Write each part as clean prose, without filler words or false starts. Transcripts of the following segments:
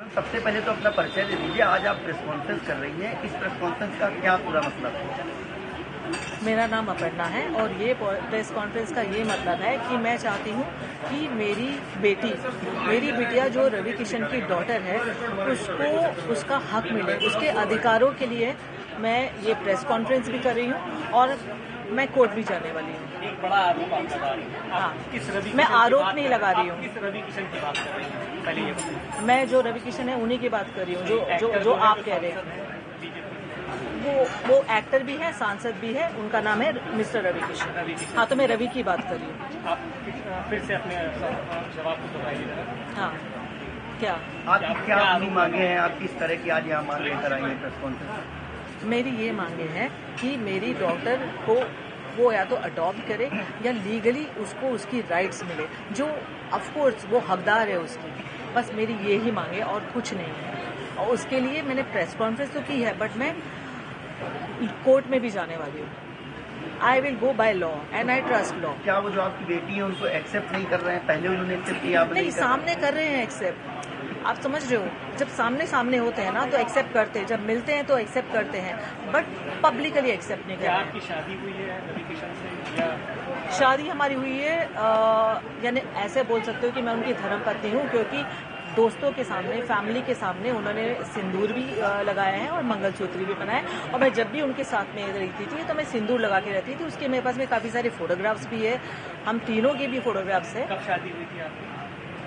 सबसे पहले तो अपना परिचय दे दीजिए। आज आप प्रेस कॉन्फ्रेंस कर रही हैं, इस प्रेस कॉन्फ्रेंस का क्या पूरा मतलब है? मेरा नाम अपर्णा है और ये प्रेस कॉन्फ्रेंस का ये मतलब है कि मैं चाहती हूँ कि मेरी बिटिया जो रवि किशन की डॉटर है उसको उसका हक मिले, उसके अधिकारों के लिए मैं ये प्रेस कॉन्फ्रेंस भी कर रही हूँ और मैं कोर्ट भी जाने वाली हूँ। एक बड़ा आरोप आप लगा रही हैं। हाँ, मैं आरोप नहीं लगा रही हूँ। किस रवि किशन की बात कर रही हैं? पहले ये बताइए। मैं जो रवि किशन है उन्हीं की बात कर रही हूँ जो आप कह रहे हैं। वो एक्टर भी है, सांसद भी है, उनका नाम है मिस्टर रवि किशन। हाँ, तो मैं रवि की बात कर रही हूँ। आप फिर से अपने जवाब को दोहराइए। हाँ, क्या आपकी क्या अपनी मांगे हैं? आप किस तरह की आज यहाँ मांग लेकर आई हैं प्रेस कॉन्फ्रेंस? मेरी ये मांगे हैं कि मेरी डॉटर को वो या तो अडॉप्ट करे या लीगली उसको उसकी राइट्स मिले, जो ऑफकोर्स वो हकदार है उसकी। बस मेरी ये ही मांगे और कुछ नहीं है। और उसके लिए मैंने प्रेस कॉन्फ्रेंस तो की है, बट मैं कोर्ट में भी जाने वाली हूँ। I will go by law and I trust law. क्या वो जो आपकी बेटी है उनको एक्सेप्ट नहीं कर रहे हैं? पहले उन्होंने एक्सेप्ट किया, आप नहीं, सामने कर रहे हैं एक्सेप्ट। आप समझ रहे हो, जब सामने होते हैं ना तो एक्सेप्ट करते हैं, जब मिलते हैं तो एक्सेप्ट करते हैं, बट पब्लिकली एक्सेप्ट नहीं करते। आपकी शादी हुई है रवि किशन से या? शादी हमारी हुई है, यानी ऐसे बोल सकते हो कि मैं उनकी धर्मपत्नी हूँ, क्योंकि दोस्तों के सामने, फैमिली के सामने उन्होंने सिंदूर भी लगाया है और मंगलसूत्र भी पहना है। और मैं जब भी उनके साथ में रहती थी तो मैं सिंदूर लगा के रहती थी। उसके मेरे पास में काफ़ी सारे फोटोग्राफ्स भी है, हम तीनों के भी फोटोग्राफ्स है। कब शादी हुई थी आपकी?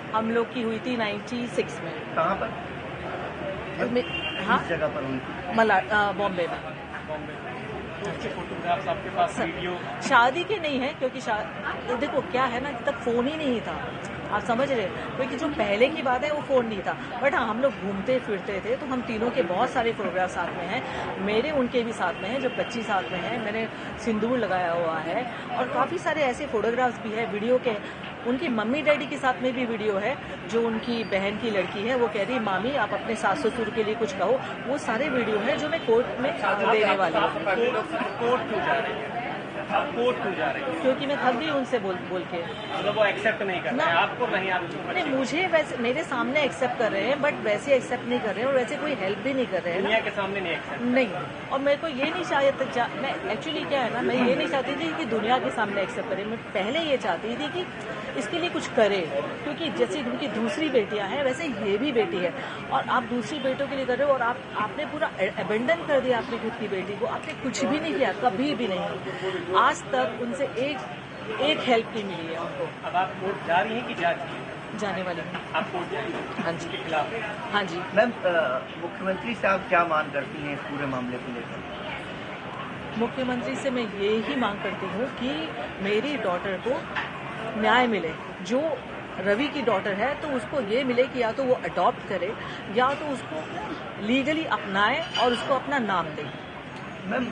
हम लोग की हुई थी 96 में। कहाँ पर? हाँ, किस जगह पर हुई थी? बॉम्बे में। तो उसके फोटोग्राफ्स आपके पास, वीडियो? शादी के नहीं है, क्योंकि देखो क्या है ना, तब फोन ही नहीं था। आप समझ रहे, क्योंकि जो पहले की बात है वो फोन नहीं था। बट हाँ, हम लोग घूमते फिरते थे, तो हम तीनों के बहुत सारे फोटोग्राफ साथ में हैं। मेरे उनके भी साथ में हैं, जब बच्ची साथ में है, मैंने सिंदूर लगाया हुआ है। और काफ़ी सारे ऐसे फोटोग्राफ्स भी है वीडियो के। उनकी मम्मी डैडी के साथ में भी वीडियो है। जो उनकी बहन की लड़की है वो कह रही, मामी आप अपने सास ससुर के लिए कुछ कहो। वो सारे वीडियो है जो मैं कोर्ट में देने वाली हूँ। कोर्ट क्यों जा रही है? कोर्ट क्यों जा रही है? क्योंकि मैं थक गई उनसे बोल के। मतलब वो एक्सेप्ट नहीं कर रहे हैं आपको? नहीं, आप नहीं, मुझे वैसे मेरे सामने एक्सेप्ट कर रहे हैं, बट वैसे एक्सेप्ट नहीं कर रहे हैं और वैसे कोई हेल्प भी नहीं कर रहे हैं। दुनिया के सामने नहीं एक्सेप्ट नहीं। और मेरे को ये नहीं चाहिए, मैं एक्चुअली क्या है ना, मैं ये नहीं चाहती थी कि दुनिया के सामने एक्सेप्ट करें। मैं पहले ये चाहती थी कि इसके लिए कुछ करे, क्योंकि जैसे उनकी दूसरी बेटियां हैं वैसे ये भी बेटी है। और आप दूसरी बेटों के लिए कर रहे हो और आपने पूरा अबेंडन कर दिया अपनी खुद की बेटी को। आपने कुछ भी नहीं किया, कभी भी नहीं। आज तक उनसे एक हेल्प नहीं मिली है उनको। अब आप कोर्ट जा रही हैं कि जा रही हैं? जाने वाली हूँ। आप कोर्ट जाएंगे? हाँ जी। के खिलाफ? हाँ जी। मैम, मुख्यमंत्री से आप क्या मांग करती हैं इस पूरे मामले को लेकर? मुख्यमंत्री से मैं ये ही मांग करती हूँ कि मेरी डॉटर को न्याय मिले। जो रवि की डॉटर है तो उसको ये मिले कि या तो वो अडॉप्ट करे या तो उसको लीगली अपनाए और उसको अपना नाम दे। मैम,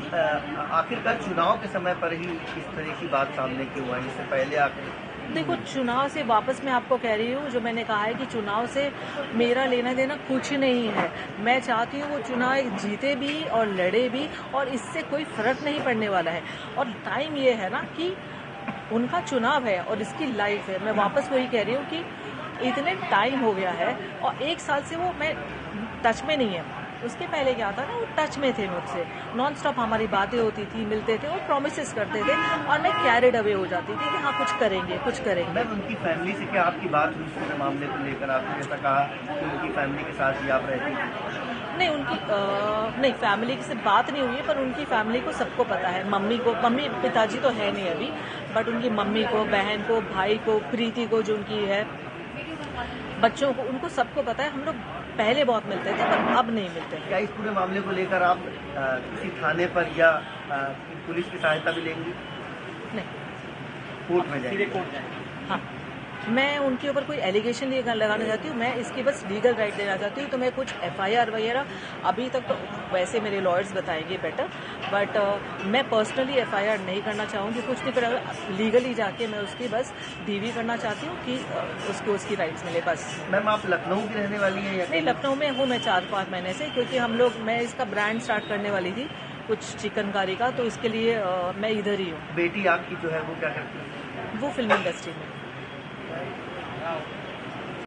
आखिरकार चुनाव के समय पर ही इस तरह की बात सामने क्यों आई? इससे पहले आखिर देखो, चुनाव से वापस मैं आपको कह रही हूँ, जो मैंने कहा है कि चुनाव से मेरा लेना देना कुछ नहीं है। मैं चाहती हूँ वो चुनाव जीते भी और लड़े भी, और इससे कोई फर्क नहीं पड़ने वाला है। और टाइम ये है ना कि उनका चुनाव है और इसकी लाइफ है। मैं वापस वही कह रही हूँ कि इतने टाइम हो गया है और 1 साल से वो मैं टच में नहीं है। उसके पहले क्या था ना, वो टच में थे मुझसे, नॉन स्टॉप हमारी बातें होती थी, मिलते थे और प्रॉमिसेस करते थे और मैं कैरिड अवे हो जाती थी कि हाँ कुछ करेंगे। मैम, उनकी फैमिली से क्या आपकी बात हुई इस पूरे मामले को लेकर? आपने जैसा कहा कि उनकी फैमिली के साथ ही आप रहती थी। नहीं, फैमिली से बात नहीं हुई है, पर उनकी फैमिली को सबको पता है। मम्मी पिताजी तो है नहीं अभी, बट उनकी मम्मी को, बहन को, भाई को, प्रीति को जो उनकी है, बच्चों को, उनको सबको पता है। हम लोग पहले बहुत मिलते थे पर अब नहीं मिलते। क्या इस पूरे मामले को लेकर आप किसी थाने पर या पुलिस की सहायता भी लेंगी? नहीं, कोर्ट में जाएंगे? कोर्ट जाएंगे? हाँ, मैं उनके ऊपर कोई एलिगेशन नहीं लगाना चाहती हूँ। मैं इसकी बस लीगल राइट देना चाहती हूँ। तो मैं कुछ FIR वगैरह अभी तक तो वैसे मेरे लॉयर्स बताएंगे बेटर, बट मैं पर्सनली FIR नहीं करना चाहूँगी, कुछ नहीं करा। लीगली जाके मैं उसकी बस DV करना चाहती हूँ कि उसको उसकी राइट्स मिले बस। मैम, आप लखनऊ की रहने वाली हैं या? नहीं, लखनऊ में हूँ मैं 4-5 महीने से, क्योंकि मैं इसका ब्रांड स्टार्ट करने वाली थी कुछ चिकनकारी का, तो इसके लिए मैं इधर ही हूँ। बेटी आपकी जो है वो क्या करती है? वो फिल्म इंडस्ट्री में।